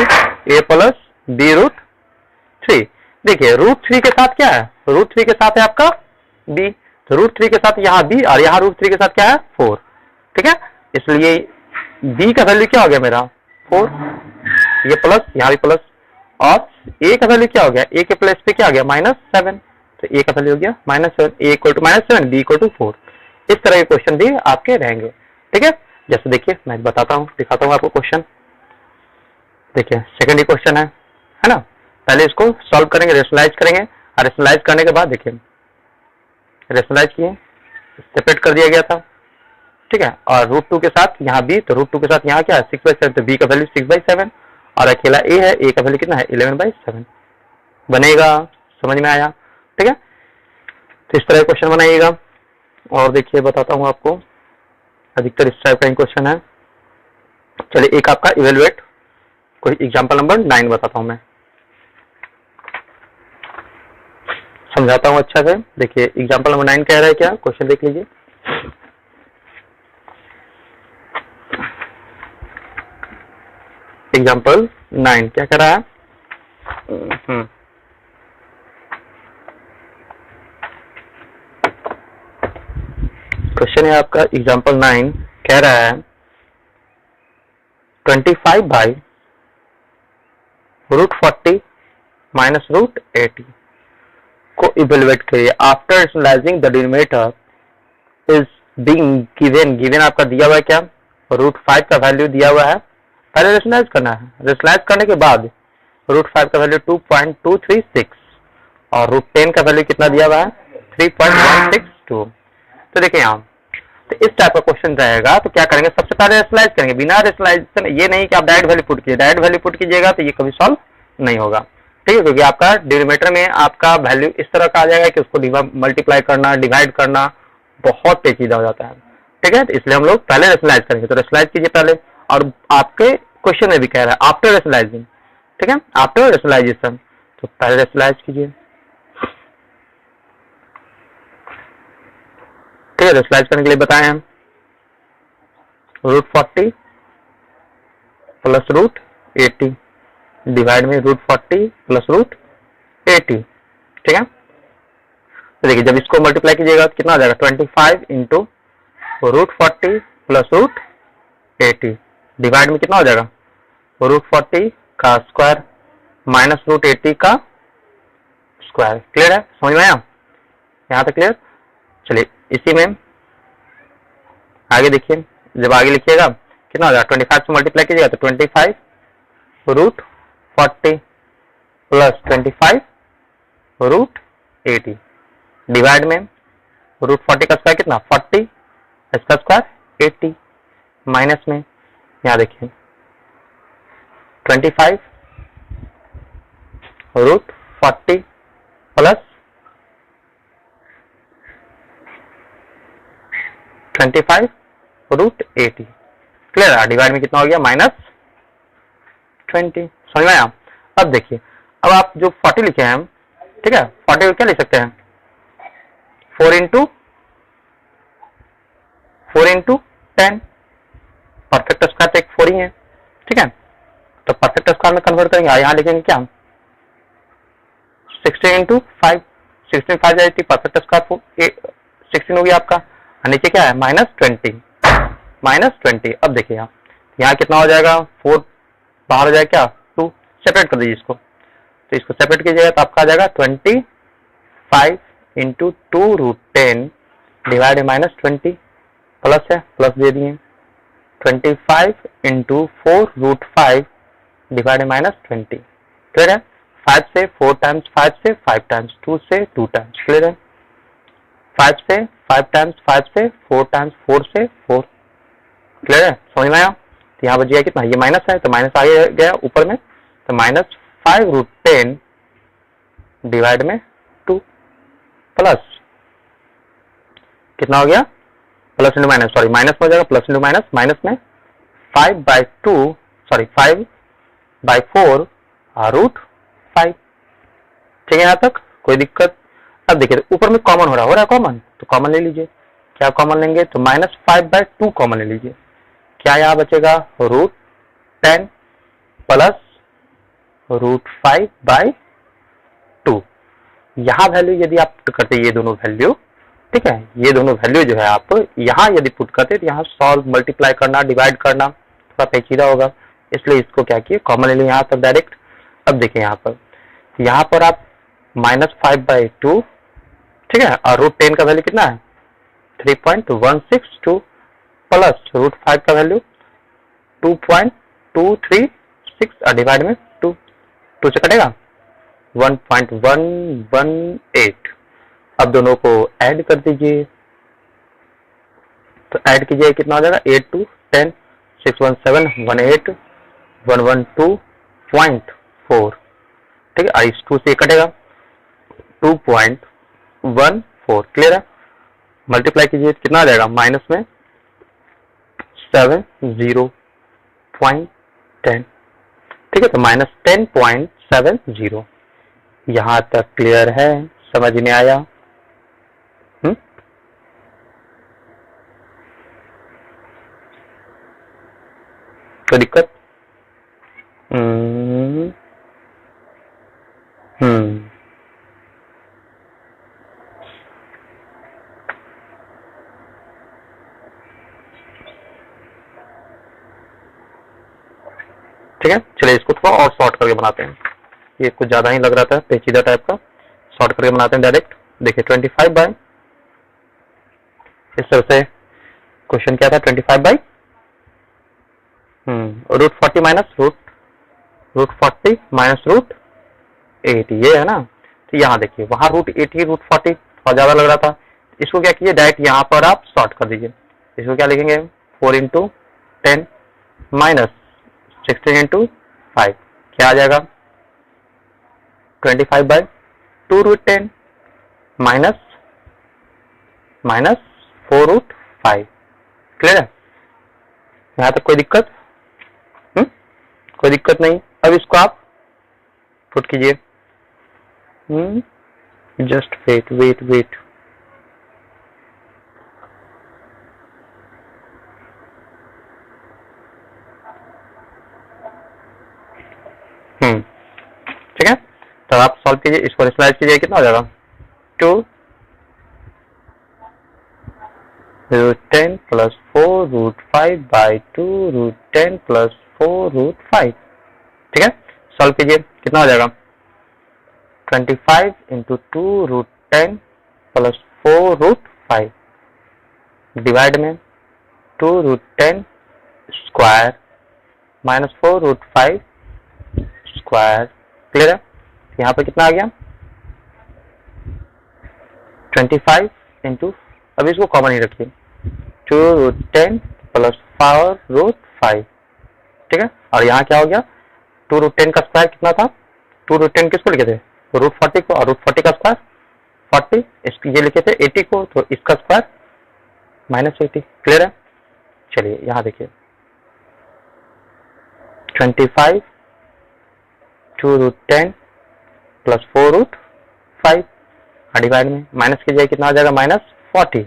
A + B√3। देखिए √3 के साथ क्या है, √3 के साथ है आपका b, तो √3 के साथ यहाँ b और यहाँ √3 के साथ क्या है 4। ठीक है, इसलिए b का वैल्यू क्या हो गया मेरा 4, ये प्लस यहाँ भी प्लस, और a का वैल्यू क्या हो गया, a के प्लस पे क्या आ गया -7, तो a का वैल्यू हो गया -7, a = -7 b = 4। इस तरह के क्वेश्चन भी आपके रहेंगे। ठीक है, जैसे देखिए मैं बताता हूँ, दिखाता हूँ आपको क्वेश्चन। देखिए सेकंड क्वेश्चन है ना, पहले इसको सॉल्व करेंगे, रेशनलाइज करेंगे, और रेशनलाइज करने के बाद देखिए रेशनलाइज किए, सेपरेट कर दिया गया था। ठीक है, और √2 के साथ यहाँ b, तो √2 के साथ यहाँ क्या है 6/7, तो b का वैल्यू 6/7, और अकेला a है, a का वैल्यू कितना है 11/7 बनेगा। समझ में आया? ठीक है, तो इस तरह क्वेश्चन बनाइएगा। और देखिए बताता हूँ आपको, अधिकतर इस टाइप का क्वेश्चन है। चलिए एक आपका इवेलुएट, कोई एग्जाम्पल नंबर 9 बताता हूँ मैं, समझाता हूँ अच्छा से। देखिए एग्जाम्पल नंबर 9 कह रहा है क्या, क्वेश्चन देख लीजिए। एग्जाम्पल 9 क्या कह रहा है, क्वेश्चन है आपका एग्जाम्पल 9 कह रहा है 25 बाई √40 माइनस √80 को इवेलुएट करिए। After rationalising the denominator is being given आपका दिया हुआ है क्या, √5 का वैल्यू दिया हुआ है, पहले रेशनलाइज करना है। रेशनलाइज करने के बाद √5 का वैल्यू 2.236 और √10 का वैल्यू कितना दिया हुआ है 3.162। तो देखिए यहाँ तो इस टाइप का क्वेश्चन रहेगा तो क्या करेंगे, सबसे पहले रेशनलाइज करेंगे। बिना रेशनलाइजेशन ये नहीं कि आप डायरेक्ट वैल्यू पुट कीजिए, डायरेक्ट वैल्यू पुट कीजिएगा तो ये कभी सॉल्व नहीं होगा, ठीक है, क्योंकि आपका डिनोमिनेटर में आपका वैल्यू इस तरह का आ जाएगा कि उसको मल्टीप्लाई करना, डिवाइड करना बहुत पेचीदा हो जाता है, ठीक है। तो इसलिए हम लोग पहले रेशनलाइज करेंगे। तो रेशनलाइज कीजिए पहले, और आपके क्वेश्चन में भी कह रहा है आफ्टर रेशनलाइजिंग, ठीक है, आफ्टर रेशनलाइजेशन। तो पहले रेशनलाइज कीजिए, ठीक है। रेशनलाइज करने के लिए बताए हम √40 प्लस √80 डिवाइड में √40 प्लस √80, ठीक है। तो देखिए जब इसको मल्टीप्लाई कीजिएगा तो कितना आ जाएगा 25 इंटू √40 प्लस √80 डिवाइड में कितना हो जाएगा √40 का स्क्वायर माइनस √80 का स्क्वायर। क्लियर है, समझ में आया यहाँ तक क्लियर। चलिए इसी में आगे देखिए, जब आगे लिखिएगा कितना हो जाएगा 25 से मल्टीप्लाई कीजिएगा तो 25 √40 प्लस 25 √80 डिवाइड में √40 का स्क्वायर कितना 40, इसका स्क्वायर 80 माइनस में यहाँ देखिए 25 √40 प्लस 25 √80। क्लियर है, डिवाइड में कितना हो गया -20। समझ में आया। अब देखिए, अब आप जो 40 लिखे हैं हम, ठीक है, 40 को क्या लिख सकते हैं 4 इंटू 10, परफेक्ट स्क्वायर तो एक 4 ही है, ठीक है। तो परफेक्ट स्क्वायर में कन्वर्ट करेंगे, यहाँ लिखेंगे क्या 16 इंटू 5, 16 5 जाएगी, परफेक्ट स्क्वायर 16 हो गया आपका, नीचे क्या है -20। अब देखिए यहाँ कितना हो जाएगा 4 बाहर हो जाएगा क्या 2, सेपरेट कर दीजिए इसको, तो इसको सेपरेट कीजिएगा तो आपका आ जाएगा 25 इंटू 2√10 डिवाइड -20 प्लस है, प्लस दे दिए 25 इंटू 4√5 डिवाइड -20। क्लियर है, 5 से 4 टाइम्स 5 से 5 टाइम्स 2 से 2 टाइम्स। क्लियर है, 5 से 5 टाइम्स 5 से 4 टाइम्स 4 से 4। क्लियर है, समझ में आया। तो यहाँ बच गया कितना, ये माइनस है तो माइनस आगे गया ऊपर में, तो -5√10 डिवाइड में 2 प्लस कितना हो गया plus into minus, sorry minus हो जाएगा, प्लस इंटू माइनस, माइनस में 5/4 √5। ठीक है, यहाँ तक कोई दिक्कत। अब देखिए ऊपर में कॉमन हो रहा है कॉमन, तो कॉमन ले लीजिए। क्या कॉमन लेंगे, तो -5/2 कॉमन ले लीजिए। क्या यहाँ बचेगा √10 प्लस √5/2। यहाँ वैल्यू यदि आप पुट करते ये दोनों वैल्यू, ठीक है, ये दोनों वैल्यू जो है आप यहाँ यदि पुट करते तो यहाँ सॉल्व, मल्टीप्लाई करना, डिवाइड करना थोड़ा पेचीदा होगा, इसलिए इसको क्या किए कॉमन ले लिया यहाँ तक डायरेक्ट। अब देखिए यहाँ पर आप -5/2, ठीक है, और √10 का वैल्यू कितना है 3.162 प्लस √5 का वैल्यू 2.236 डिवाइड में 2 से कटेगा 1.118। अब दोनों को ऐड कर दीजिए, तो ऐड कीजिए कितना हो जाएगा 8 2 10 6 1 7 1 8 1 1 2.4। ठीक है, इस 2 से कटेगा 2.14। क्लियर है, मल्टीप्लाई कीजिए कितना आ जाएगा माइनस में 70.10। ठीक है, तो -10.70। यहां तक क्लियर है, समझ में आया। कोई दिक्कत? ठीक है, चलिए इसको थोड़ा और शॉर्ट करके बनाते हैं, ये कुछ ज्यादा ही लग रहा था पेचीदा टाइप का, शॉर्ट करके बनाते हैं डायरेक्ट। देखिए 25 बाई, इस तरह से क्वेश्चन क्या था, 25 by root 40 minus root 40 minus root 8, ये है ना। तो यहाँ देखिए वहां रूट 80 रूट 40 थोड़ा ज्यादा लग रहा था, इसको क्या कीजिए डायरेक्ट यहाँ पर आप शॉर्ट कर दीजिए। इसको क्या लिखेंगे 4 इंटू 10 माइनस 16 इंटू 5, क्या आ जाएगा 25 by 2 root 10 minus 4 root 5। Clear है, यहाँ तक कोई दिक्कत? कोई दिक्कत नहीं। अब इसको आप पुट कीजिए, जस्ट वेट वेट वेट, ठीक है। तो आप सॉल्व कीजिए, इसको रेशनलाइज कीजिए, कितना हो जाएगा 2 root 10 plus 4 root 5 by 2 root 10 plus 4 root 5। ठीक है, सॉल्व कीजिए, कितना हो जाएगा 25 into 2 root 10 plus 4 root 5 divide में 2 root 10 square minus 4 root 5 square. Clear है, यहाँ पर कितना आ गया 25 इंटू, अब इसको कॉमन ही रखिए, 2 रूट 10 प्लस 4 रूट 5। ठीक है, और यहाँ क्या हो गया 2 रूट 10 का स्क्वायर कितना था, 2 रूट 10 किसको लिखे थे रूट 40 को, और रूट 40 का स्क्वायर 40, इसकी ये लिखे थे 80 को, तो इसका स्क्वायर माइनस 80। क्लियर है, चलिए यहाँ देखिए 25 2 रूट 10 प्लस 4 रूट 5 डिवाइड में माइनस की जाए कितना आ जाएगा माइनस 40,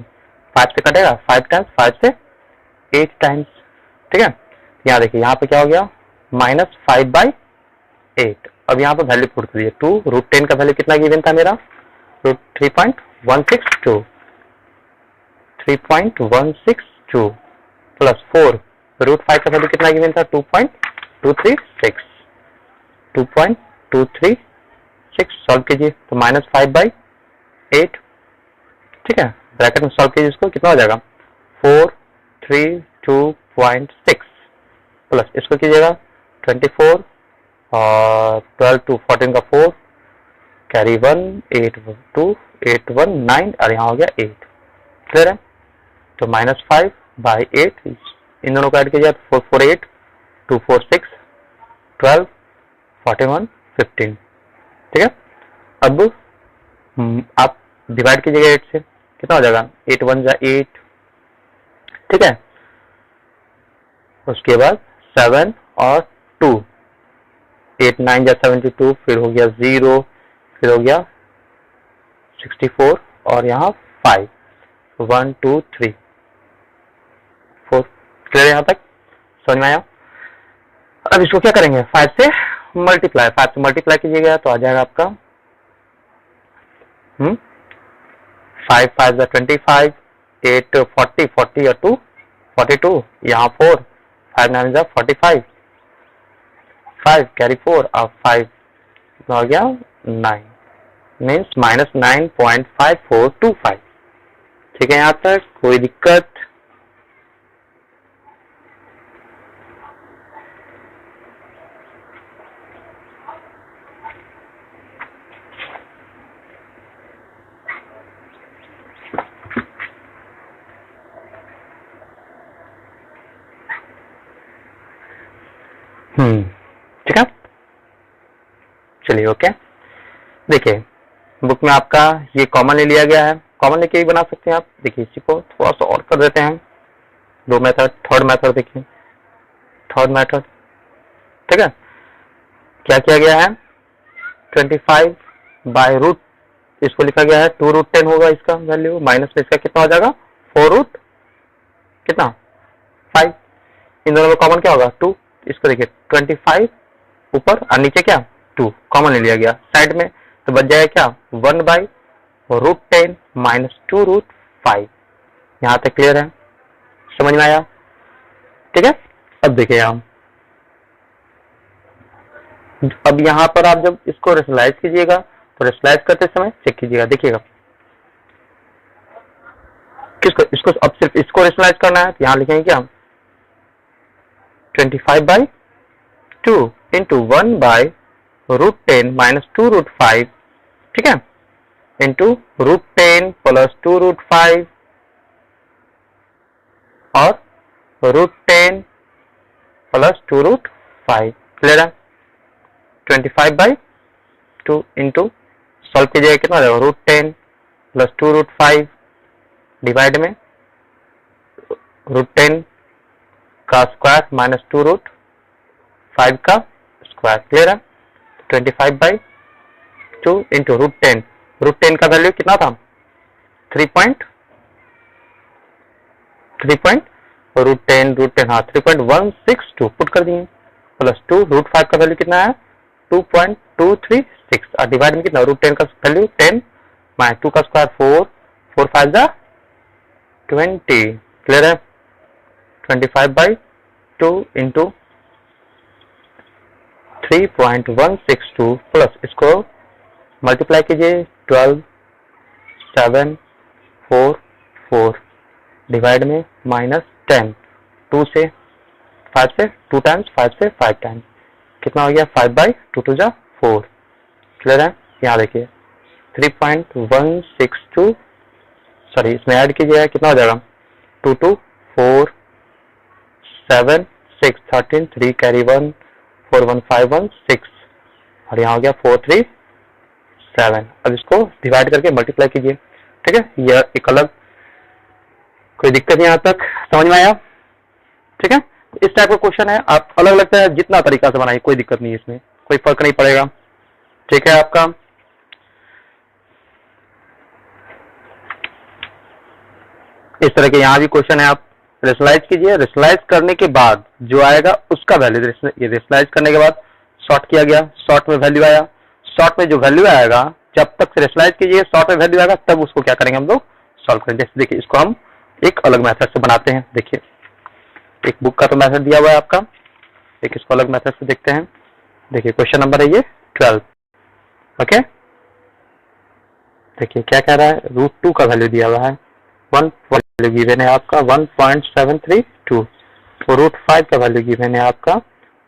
5 से कटेगा 5 टाइम्स, 5 से 8 टाइम्स। ठीक है, यहाँ देखिए यहाँ पे क्या हो गया माइनस 5 बाई 8। अब यहाँ पे वैल्यू पुट करिए, 2 रूट 10 का वैल्यू कितना गिवन था मेरा रूट 3.162 प्लस 4 रूट 5 का वैल्यू कितना गिवन था 2.236। सॉल्व कीजिए तो माइनस 5 बाई 8। ठीक है, ब्रैकेट में सॉल्व कीजिए इसको, कितना हो जाएगा 432.6 प्लस इसको कीजिएगा 24 और 12 टू 14 का 4 कैरी 1 8 2 8 1 9 और यहाँ हो गया 8। क्लियर है, तो माइनस 5 बाई 8, इन दोनों को ऐड कीजिए 4 4 8 2 4 6 12 41 15। ठीक है, अब आप डिवाइड कीजिएगा 8 से, कितना हो जाएगा 8 1 जा 8। ठीक है, उसके बाद 7 और 2, 8 9 जा 72, फिर हो गया 0, फिर हो गया 64 और यहाँ 5 1 2 3 4। क्लियर यहाँ तक समझ में आया? अब इसको क्या करेंगे 5 से मल्टीप्लाई कीजिएगा तो आ जाएगा आपका 5 5 जा 25, 8 40 40 और 2 42, यहाँ 4 5 9 जा 45, 5 कैरी 4 और 5 हो गया 9, मीन्स माइनस 9.5425। ठीक है, यहाँ तक कोई दिक्कत? ठीक है, चलिए ओके। देखिए बुक में आपका ये कॉमन ले लिया गया है, कॉमन लेके ही बना सकते हैं आप। देखिए इसी को थोड़ा सा और कर देते हैं, दो मेथड, थर्ड मेथड देखिए, थर्ड मेथड। ठीक है, क्या किया गया है 25 बाय रूट, इसको लिखा गया है 2 रूट 10 होगा इसका वैल्यू, माइनस में इसका कितना हो जाएगा 4 रूट कितना 5, इन दोनों में कॉमन क्या होगा 2। इसको देखिए 25 ऊपर और नीचे क्या 2 कॉमन ले लिया गया साइड में, तो बच जाएगा क्या 1 बाई रूट 10 माइनस 2 रूट 5। यहाँ तक क्लियर है, समझ में आया? ठीक है, अब देखिए हम अब यहाँ पर आप जब इसको रेशनलाइज कीजिएगा तो रेशनलाइज करते समय चेक कीजिएगा, देखिएगा किसको, इसको अब सिर्फ इसको रेशनलाइज करना है तो यहाँ लिखेंगे क्या 25/2 इंटू 1/√10 माइनस 2√5, ठीक है, इंटू √10 प्लस 2√5 और √10 प्लस 2√5, क्लियर है। 25/2 इंटू सॉल्व कीजिएगा कितना आ जाएगा √10 प्लस 2√5 डिवाइड में √10 का स्क्वायर माइनस 2√5 का स्क्वायर, क्लियर है। 25/2 इंटू √10 का वैल्यू कितना था 3.10 3.162 पुट कर दिए, प्लस 2√5 का वैल्यू कितना है 2.236 और डिवाइड में कितना √10 का वैल्यू 10 माइनस 2 का स्क्वायर 4 4 5 20, क्लियर है। 25/2 इंटू 3.162 प्लस इसको मल्टीप्लाई कीजिए 12 7 4 4 डिवाइड में माइनस 10 2 से 5 से 2 टाइम्स 5 से 5 टाइम्स कितना हो गया 5/2 = 4, क्लियर है। यहाँ देखिए 3.162 सॉरी इसमें ऐड कीजिएगा कितना हो जाएगा 2 2 4 7 6 13 3 कैरी 1 4 1 5 1 6 और यहाँ हो गया 4 3 7। अब इसको डिवाइड करके मल्टीप्लाई कीजिए, ठीक है। यह एक अलग, कोई दिक्कत नहीं यहाँ तक समझ में आया, ठीक है। इस टाइप का क्वेश्चन है, आप अलग लगता है जितना तरीका से बनाइए कोई दिक्कत नहीं है, इसमें कोई फर्क नहीं पड़ेगा, ठीक है। आपका इस तरह के यहाँ भी क्वेश्चन है, आप रेशनलाइज कीजिए, रेशनलाइज करने के बाद जो आएगा उसका वैल्यू, ये रेशनलाइज करने के बाद शॉर्ट किया गया, शॉर्ट में वैल्यू आया, शॉर्ट में जो वैल्यू आएगा जब तक रेशनलाइज कीजिए शॉर्ट में वैल्यू आएगा तब उसको क्या करेंगे हम लोग सॉल्व करेंगे। जैसे देखिए इसको हम एक अलग मेथड से बनाते हैं, देखिए एक बुक का तो मेथड दिया हुआ है आपका, एक इसको अलग मेथड से देखते हैं। देखिए क्वेश्चन नंबर है ये 12, ओके। देखिए क्या कह रहा है, √2 का वैल्यू दिया हुआ है, 1 वैल्यू गिवन है आपका 1.732, √5 का वैल्यू गिवन है आपका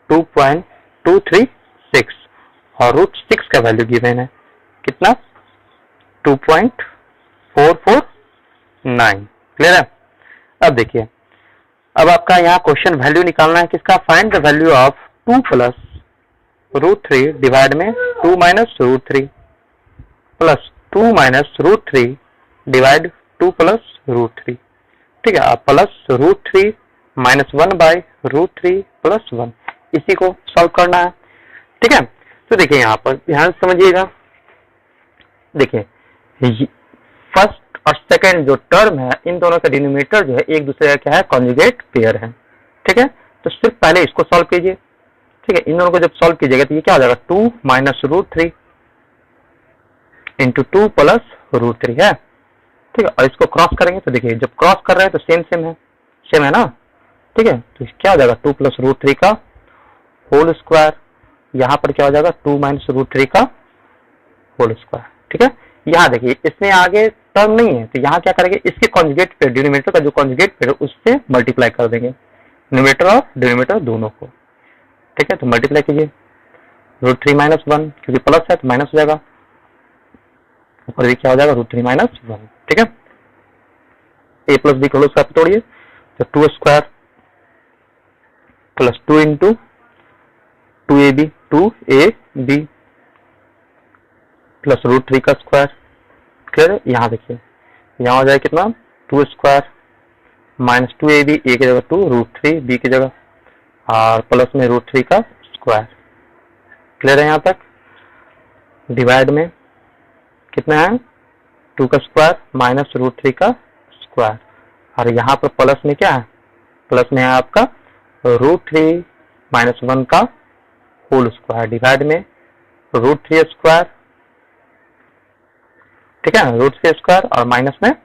2.236 और √6 का वैल्यू गिवन है कितना 2.449, क्लियर है। अब देखिए अब आपका यहाँ क्वेश्चन वैल्यू निकालना है किसका, find the value of 2 plus √3 divide में 2 minus √3 plus 2 minus √3 divide 2 plus √3, ठीक है। आप प्लस √3 माइनस 1/√3 प्लस 1 इसी को सॉल्व करना है, ठीक है। तो देखिए यहाँ पर ध्यान समझिएगा, देखिए फर्स्ट और सेकंड जो टर्म है इन दोनों का डिनोमिनेटर जो है एक दूसरे का क्या है कॉन्जुगेट पेयर है, ठीक है। तो सिर्फ पहले इसको सॉल्व कीजिए, ठीक है। इन दोनों को जब सॉल्व कीजिएगा तो ये क्या हो जाएगा 2 माइनस √3 इंटू 2 प्लस √3 है, ठीक है। और इसको क्रॉस करेंगे तो देखिए जब क्रॉस कर रहे हैं तो सेम है ना, ठीक है। तो क्या हो जाएगा 2 प्लस √3 का होल स्क्वायर, यहाँ पर क्या हो जाएगा 2 माइनस √3 का होल स्क्वायर, ठीक है। यहाँ देखिए इसमें आगे टर्म नहीं है तो यहाँ क्या करेंगे इसके कॉन्जुगेट पेयर, डिनोमिनेटर का जो कॉन्जुगेट पेयर उससे मल्टीप्लाई कर देंगे, न्यूमरेटर और डिनोमिनेटर दोनों को, ठीक है। तो मल्टीप्लाई कीजिए √3 माइनस 1 क्योंकि प्लस है तो माइनस हो जाएगा, ऊपर भी क्या हो जाएगा √3 माइनस 1, ठीक है। a प्लस बी को होल स्क्वायर तोड़िए तो 2 square plus 2 into 2ab plus √3 का स्क्वायर, क्लियर है। यहाँ देखिए यहाँ हो जाएगा कितना 2 स्क्वायर माइनस 2ab, a की जगह 2, √3 b की जगह और प्लस में √3 का स्क्वायर, क्लियर है। यहाँ तक डिवाइड में कितना है 2 का स्क्वायर माइनस √3 का स्क्वायर और यहाँ पर प्लस में क्या है, प्लस में है आपका √3 माइनस 1 का होल स्क्वायर डिवाइड में √3 स्क्वायर, ठीक है, √3 स्क्वायर और माइनस में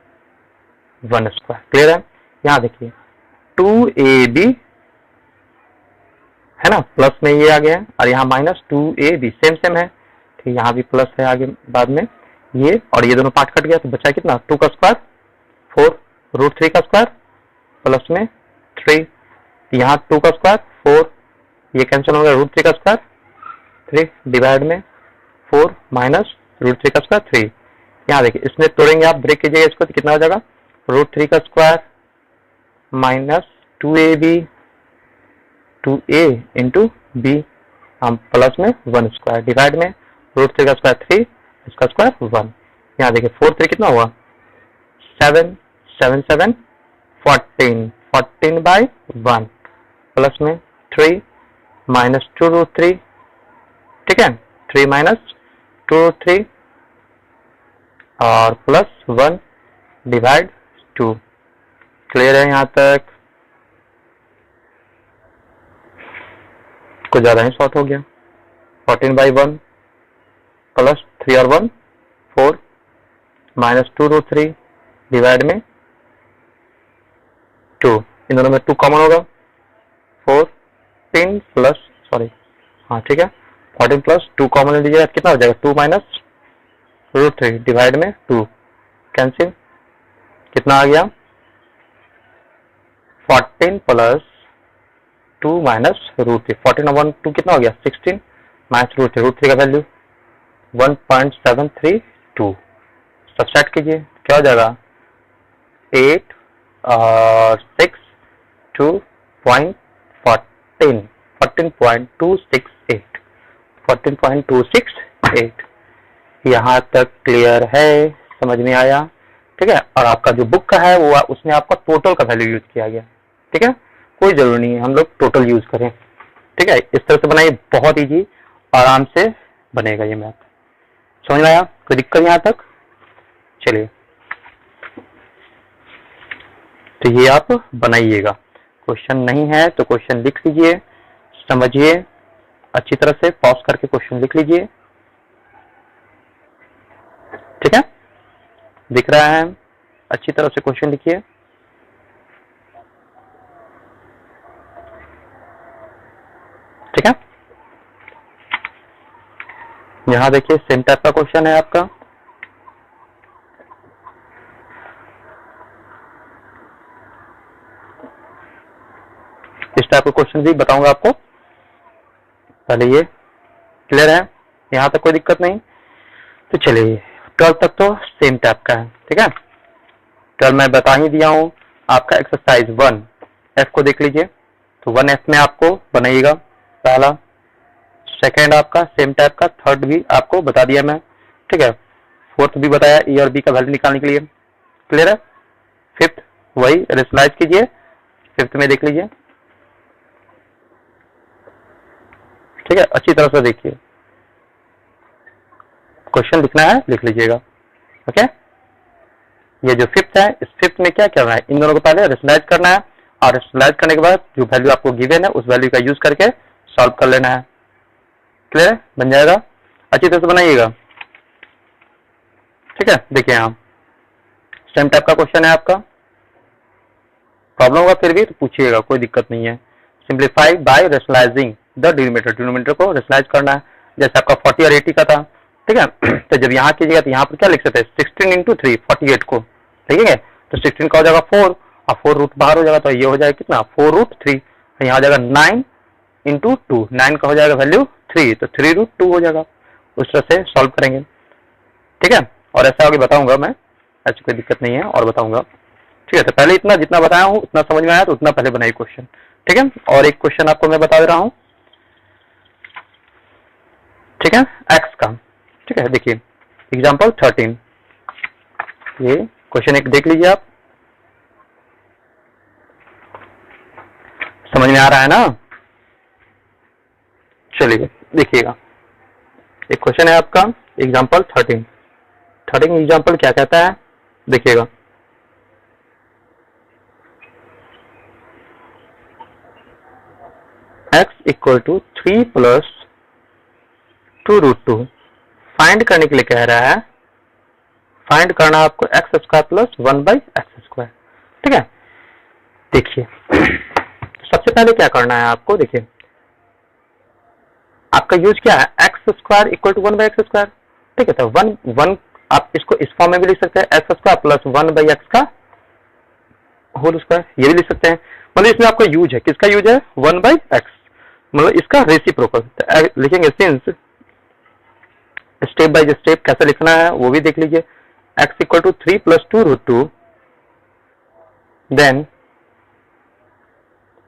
1 स्क्वायर, क्लियर है। यहाँ देखिए 2ab है ना, प्लस में ये आ गया है, और यहाँ -2ab सेम सेम है, ठीक, यहाँ भी प्लस है आगे बाद में ये, और ये दोनों पार्ट कट गया तो बचा कितना 2 का स्क्वायर 4 √3 का स्क्वायर प्लस में 3, यहाँ 2 का स्क्वायर 4, ये कैंसिल हो गया √3 का स्क्वायर 3 डिवाइड में 4 माइनस √3 का स्क्वायर 3। यहाँ देखिए इसमें तोड़ेंगे आप, ब्रेक कीजिएगा इसको तो कितना हो जाएगा √3 का square minus 2a into b, हम प्लस में 1 स्क्वायर डिवाइड में √3 का स्क्वायर 3 इसका स्क्वायर 1। यहाँ देखिए 4 3 कितना हुआ 7 7 7 14 14/1 प्लस में 3 माइनस 2√3, ठीक है 3 माइनस 2√3 और प्लस 1 डिवाइड 2। क्लियर है यहाँ तक? कुछ ज्यादा ही शॉर्ट हो गया। 14/1 प्लस 3 और 1 4 माइनस 2√3 डिवाइड में 2, इन दोनों में 2 कॉमन होगा 14 प्लस सॉरी हाँ ठीक है 14 प्लस 2 कॉमन ले लीजिएगा कितना हो जाएगा 2 माइनस √3 डिवाइड में 2 कैंसिल, कितना आ गया 14 प्लस 2 माइनस √3, 14 और 1 2 कितना हो गया 16 माइनस √3 का वैल्यू 1.732। सब्सट्रैक्ट कीजिए क्या हो जाएगा 8 और 6 2.14 14.268 14.268। यहाँ तक क्लियर है, समझ में आया? ठीक है, और आपका जो बुक का है वो उसमें आपका टोटल का वैल्यू यूज किया गया, ठीक है, कोई जरूरी नहीं है हम लोग टोटल यूज करें, ठीक है। इस तरह से बनाइए, बहुत इजी आराम से बनेगा ये मैथ। समझ में आया? कोई दिक्कत यहाँ तक? चलिए तो ये आप बनाइएगा, क्वेश्चन नहीं है तो क्वेश्चन लिख लीजिए, समझिए अच्छी तरह से, पॉज करके क्वेश्चन लिख लीजिए, ठीक है, दिख रहा है? अच्छी तरह से क्वेश्चन लिखिए। ठीक है, यहां देखिए सेम टाइप का क्वेश्चन है आपका, इस टाइप का क्वेश्चन भी बताऊंगा आपको। पहले ये क्लियर है, यहां तक कोई दिक्कत नहीं? तो चलिए 12 तक तो सेम टाइप का है, ठीक है। 12 मैं बता ही दिया हूं आपका। एक्सरसाइज 1 एफ को देख लीजिए, तो 1F में आपको बनाइएगा पहला, सेकेंड आपका सेम टाइप का, थर्ड भी आपको बता दिया मैं, ठीक है, फोर्थ भी बताया ए और बी का वैल्यू निकालने के लिए, क्लियर है। फिफ्थ वही रेशनलाइज कीजिए, फिफ्थ में देख लीजिए, ठीक है, अच्छी तरह से देखिए, क्वेश्चन लिखना है लिख लीजिएगा, ओके। ये जो फिफ्थ है, इस फिफ्थ में क्या करना है, इन दोनों को पहले रेशनलाइज करना है, और रेशनलाइज करने के बाद जो वैल्यू आपको गिवन है उस वैल्यू का यूज करके सॉल्व कर लेना है, क्लियर है? बन जाएगा, अच्छी तरह से बनाइएगा, ठीक है। देखिए यहाँ सेम टाइप का क्वेश्चन है आपका, प्रॉब्लम होगा फिर भी तो पूछिएगा, कोई दिक्कत नहीं है। Simplify by rationalising the denominator, denominator को रेशनलाइज करना है, जैसे आपका 40 और 80 का था, ठीक है। तो जब यहाँ कीजिएगा तो यहाँ पर क्या लिख सकते हैं 16 इंटू 3 48 को, ठीक है, तो 16 का हो जाएगा 4 और 4 रूट बाहर हो जाएगा, तो ये हो जाएगा कितना 4√3, यहाँ हो जाएगा 9 इंटू 2, 9 का हो जाएगा वैल्यू 3, तो 3√2 हो जाएगा। उस तरह से सॉल्व करेंगे, ठीक है, और ऐसा आगे बताऊंगा मैं, ऐसी कोई दिक्कत नहीं है और बताऊंगा, ठीक है। तो पहले इतना जितना बताया हूँ उतना समझ में आया तो उतना पहले बनाइए क्वेश्चन, ठीक है। और एक क्वेश्चन आपको मैं बता दे रहा हूँ, ठीक है, एक्स का, ठीक है। देखिए एग्जाम्पल 13, ये क्वेश्चन एक देख लीजिए आप, समझ में आ रहा है ना? चलिए देखिएगा, एक क्वेश्चन है आपका एग्जाम्पल 13 एग्जाम्पल क्या कहता है, देखिएगा, x equal to 3 plus 2√2 find करने के लिए कह रहा है, फाइंड करना आपको x square plus 1/x square, ठीक है। देखिए सबसे पहले क्या करना है आपको, देखिए आपका यूज क्या है, x square equal to 1/x²। ठीक है, तो 1 आप इसको इस फॉर्म में भी लिख सकते हैं, x² प्लस 1/x का होल स्क्वायर, ये भी लिख सकते हैं। मतलब इसमें आपका यूज है, किसका यूज है, 1/x, मतलब इसका रेसिप्रोकल। तो लिखेंगे सिंस, स्टेप बाय स्टेप कैसे लिखना है वो भी देख लीजिए। x equal to 3 plus 2√2, then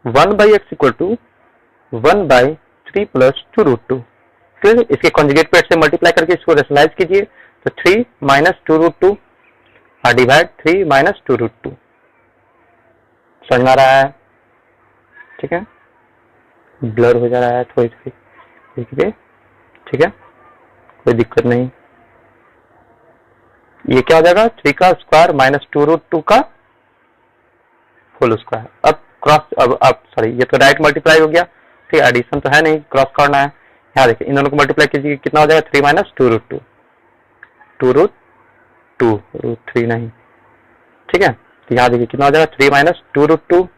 1/x equal to 1/3 plus 2√2। फिर इसके कॉन्जुगेट पेयर से मल्टीप्लाई करके इसको रेशनलाइज कीजिए, तो 3 माइनस 2√2 डिवाइड 3 माइनस 2√2। समझ में आ रहा है? ठीक है, ब्लर हो जा रहा है थोड़ी थोड़ी, देखिए, ठीक है, कोई दिक्कत नहीं। ये क्या हो जाएगा, 3 का स्क्वायर माइनस 2√2 का होल स्क्वायर। अब क्रॉस, अब सॉरी, ये तो डायरेक्ट मल्टीप्लाई हो गया, ठीक है, एडिशन तो है नहीं, क्रॉस करना है। यहाँ देखिए, इन दोनों को मल्टीप्लाई कीजिए, कितना हो जाएगा, 3 माइनस 2√2, 2√2, √3 नहीं, ठीक है। तो यहाँ देखिए कितना हो जाएगा, 3 माइनस 2√2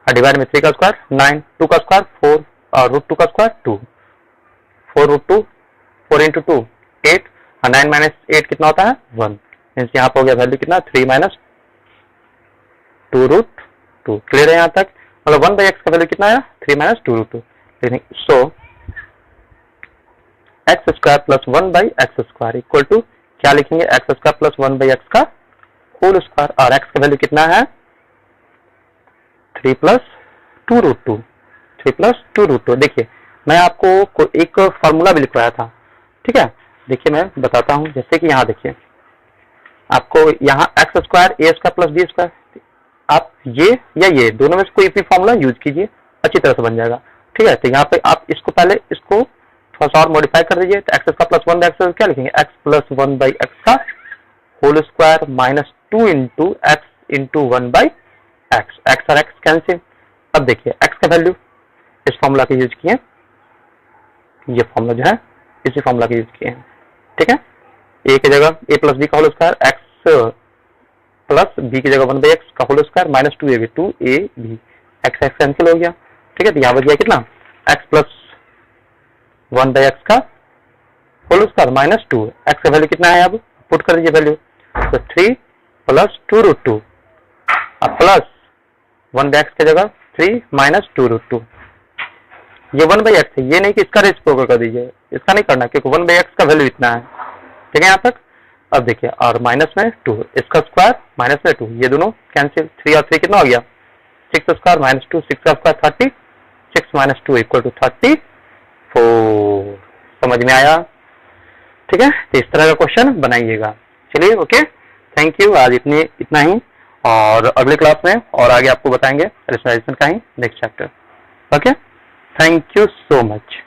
डिवाइड में 3 का स्क्वायर 9, 2 का स्क्वायर 4 और √2 का स्क्वायर 2, 4√2, 4 इंटू 2 8, और 9 माइनस 8 कितना होता है, 1। मीन्स यहाँ पर हो गया वैल्यू कितना, 3 माइनस 2√2। क्लियर है यहाँ तक? मतलब 1/x का वैल्यू कितना आया, 3 minus 2√2। So x² plus 1/x² equal to क्या लिखेंगे, x² प्लस 1/x का होल स्क्वायर, और x का वैल्यू कितना है, 3 प्लस 2√2, 3 प्लस 2√2। देखिए मैं आपको एक फॉर्मूला भी लिखवाया था, ठीक है। देखिए मैं बताता हूं, जैसे कि यहाँ देखिए, आपको यहाँ x² a² प्लस b², आप ये या ये दोनों में से कोई भी फॉर्मूला यूज कीजिए, अच्छी तरह से बन जाएगा, ठीक है। तो यहाँ पे आप इसको पहले इसको थोड़ा सा और मॉडिफाई कर दीजिए, तो x² प्लस 1/x क्या लिखेंगे, x प्लस 1/x का whole square minus 2 into x into 1/x, x और x कैंसिल। अब देखिए x का वैल्यू इस फॉर्मूला के यूज किए, ये फॉर्मूला जो है इसी फॉर्मूला के यूज किए हैं, ठीक है। a की जगह a प्लस b का whole square, x plus b की जगह 1/x का whole square minus 2ab, 2ab, x cancel हो गया, ठीक है। तो यहाँ बच गया कितना, x प्लस 1/x का होल स्क्वायर माइनस 2, x का वैल्यू कितना है, अब पुट कर दीजिए वैल्यू, तो 3 प्लस 2√2 प्लस 1/x की जगह 3 माइनस 2√2। ये 1/x है, ये नहीं कि इसका रेसिप्रोकल कर दीजिए, इसका नहीं करना क्योंकि 1/x का वैल्यू इतना है, ठीक है यहाँ तक। अब देखिए, और माइनस में 2, इसका स्क्वायर माइनस में 2, ये दोनों कैंसिल, 3 और 3 कितना हो गया, 6 स्क्वायर माइनस 2, 6 का स्क्वायर 30, 6 माइनस 2 इक्वल टू 34। समझ में आया? ठीक है, तो इस तरह का क्वेश्चन बनाइएगा। चलिए, ओके, थैंक यू। आज इतना ही, और अगले क्लास में और आगे आपको बताएंगे रेशनलाइजेशन का ही next chapter. Okay, thank you so much.